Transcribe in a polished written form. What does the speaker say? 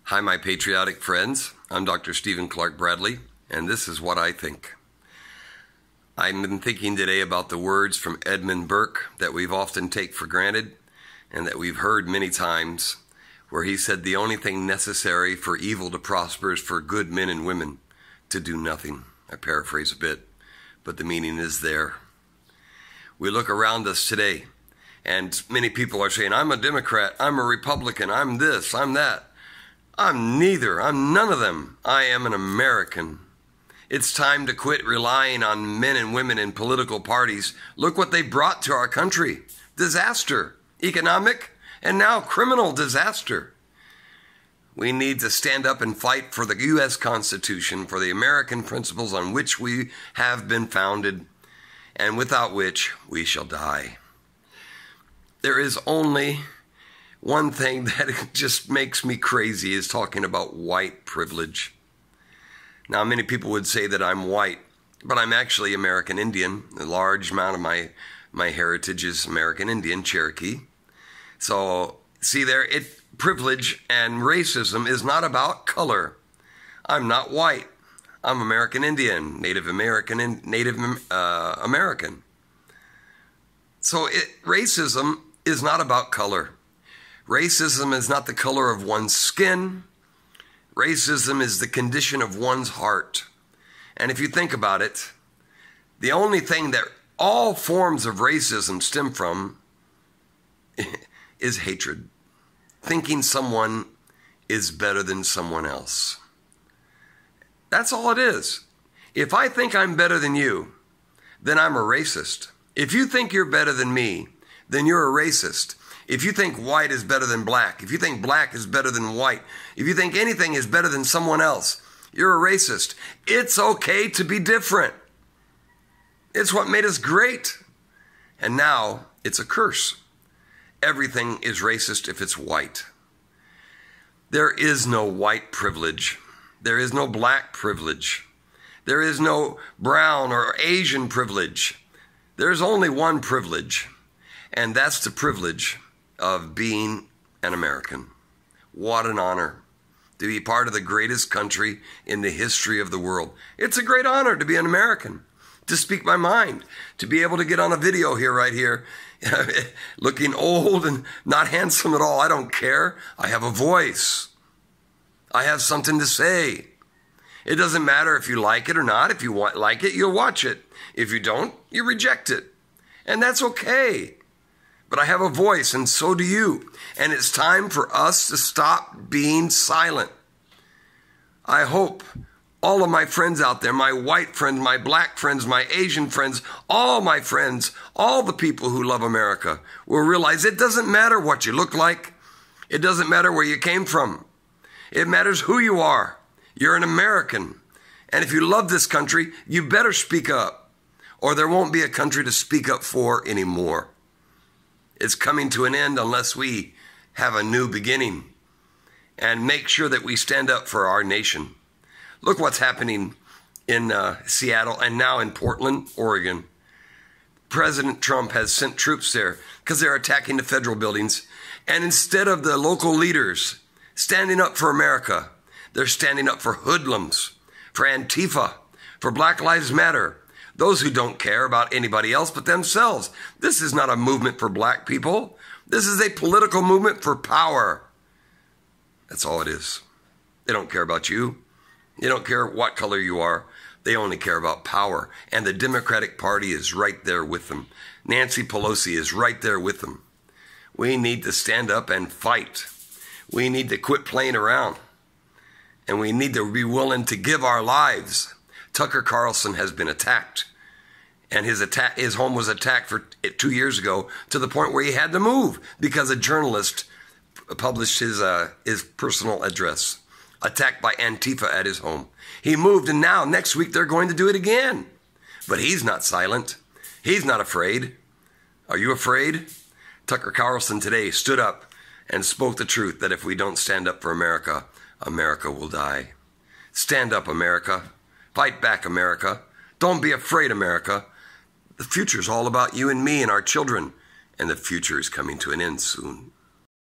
Hi, my patriotic friends. I'm Dr. Stephen Clark Bradley, and this is what I think. I've been thinking today about the words from Edmund Burke that we've often take for granted and that we've heard many times, where he said the only thing necessary for evil to prosper is for good men and women to do nothing. I paraphrase a bit, but the meaning is there. We look around us today, and many people are saying, I'm a Democrat, I'm a Republican, I'm this, I'm that. I'm neither. I'm none of them. I am an American. It's time to quit relying on men and women in political parties. Look what they brought to our country. Disaster, economic, and now criminal disaster. We need to stand up and fight for the U.S. Constitution, for the American principles on which we have been founded, and without which we shall die. There is only one thing that just makes me crazy is talking about white privilege. Now, many people would say that I'm white, but I'm actually American Indian. A large amount of my heritage is American Indian, Cherokee. So, see there, privilege and racism is not about color. I'm not white. I'm American Indian, Native American. So, racism is not about color. Racism is not the color of one's skin. Racism is the condition of one's heart. And if you think about it, the only thing that all forms of racism stem from is hatred. Thinking someone is better than someone else. That's all it is. If I think I'm better than you, then I'm a racist. If you think you're better than me, then you're a racist. If you think white is better than black, if you think black is better than white, if you think anything is better than someone else, you're a racist. It's okay to be different. It's what made us great. And now it's a curse. Everything is racist if it's white. There is no white privilege. There is no black privilege. There is no brown or Asian privilege. There's only one privilege, and that's the privilege of being an American. What an honor to be part of the greatest country in the history of the world. It's a great honor to be an American, to speak my mind, to be able to get on a video here, right here, looking old and not handsome at all. I don't care. I have a voice. I have something to say. It doesn't matter if you like it or not. If you like it, you'll watch it. If you don't, you reject it. And that's okay. But I have a voice, and so do you. And it's time for us to stop being silent. I hope all of my friends out there, my white friends, my black friends, my Asian friends, all my friends, all the people who love America will realize it doesn't matter what you look like. It doesn't matter where you came from. It matters who you are. You're an American. And if you love this country, you better speak up, or there won't be a country to speak up for anymore. It's coming to an end unless we have a new beginning and make sure that we stand up for our nation. Look what's happening in Seattle and now in Portland, Oregon. President Trump has sent troops there because they're attacking the federal buildings. And instead of the local leaders standing up for America, they're standing up for hoodlums, for Antifa, for Black Lives Matter. Those who don't care about anybody else but themselves. This is not a movement for black people. This is a political movement for power. That's all it is. They don't care about you. They don't care what color you are. They only care about power. And the Democratic Party is right there with them. Nancy Pelosi is right there with them. We need to stand up and fight. We need to quit playing around. And we need to be willing to give our lives. Tucker Carlson has been attacked, and his home was attacked 2 years ago to the point where he had to move because a journalist published his personal address, attacked by Antifa at his home. He moved, and now next week they're going to do it again. But he's not silent. He's not afraid. Are you afraid? Tucker Carlson today stood up and spoke the truth that if we don't stand up for America, America will die. Stand up, America. Fight back, America. Don't be afraid, America. The future is all about you and me and our children, and the future is coming to an end soon.